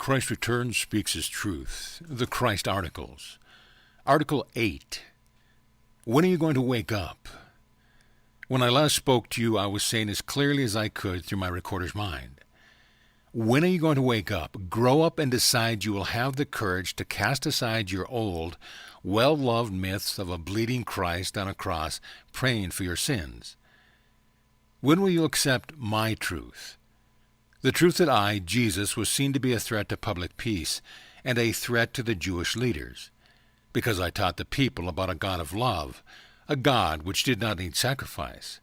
Christ Returns speaks his truth. The Christ Articles. Article 8. When are you going to wake up? When I last spoke to you, I was saying as clearly as I could through my recorder's mind. When are you going to wake up, grow up, and decide you will have the courage to cast aside your old, well-loved myths of a bleeding Christ on a cross praying for your sins? When will you accept my truth? The truth that I, Jesus, was seen to be a threat to public peace and a threat to the Jewish leaders, because I taught the people about a God of love, a God which did not need sacrifice.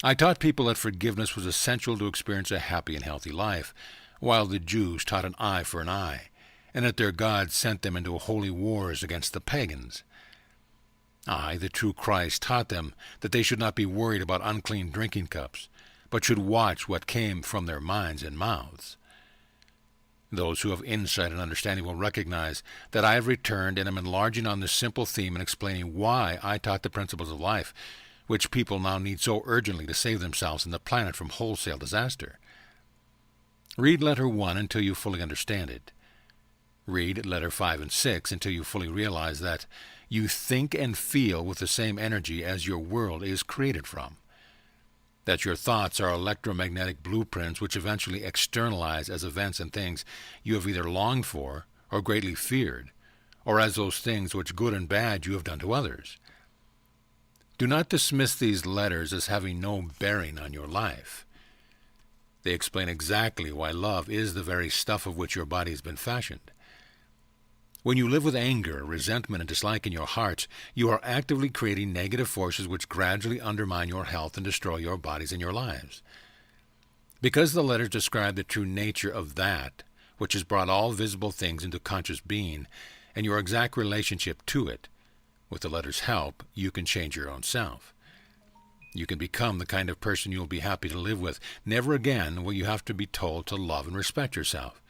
I taught people that forgiveness was essential to experience a happy and healthy life, while the Jews taught an eye for an eye, and that their God sent them into holy wars against the pagans. I, the true Christ, taught them that they should not be worried about unclean drinking cups, but should watch what came from their minds and mouths. Those who have insight and understanding will recognize that I have returned and am enlarging on this simple theme and explaining why I taught the principles of life, which people now need so urgently to save themselves and the planet from wholesale disaster. Read letter 1 until you fully understand it. Read letter 5 and 6 until you fully realize that you think and feel with the same energy as your world is created from, that your thoughts are electromagnetic blueprints which eventually externalize as events and things you have either longed for or greatly feared, or as those things which good and bad you have done to others. Do not dismiss these letters as having no bearing on your life. They explain exactly why love is the very stuff of which your body has been fashioned. When you live with anger, resentment, and dislike in your hearts, you are actively creating negative forces which gradually undermine your health and destroy your bodies and your lives. Because the letters describe the true nature of that which has brought all visible things into conscious being, and your exact relationship to it, with the letters' help, you can change your own self. You can become the kind of person you will be happy to live with. Never again will you have to be told to love and respect yourself.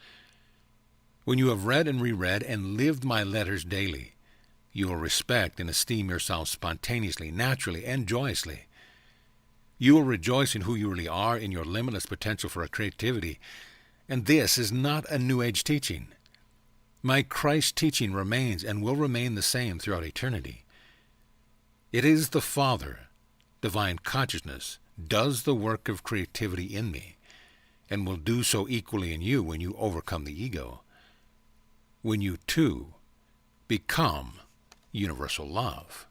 When you have read and reread and lived my letters daily, you will respect and esteem yourself spontaneously, naturally, and joyously. You will rejoice in who you really are, in your limitless potential for creativity. And this is not a New Age teaching. My Christ teaching remains and will remain the same throughout eternity. It is the Father, divine consciousness, does the work of creativity in me, and will do so equally in you when you overcome the ego, when you too become universal love.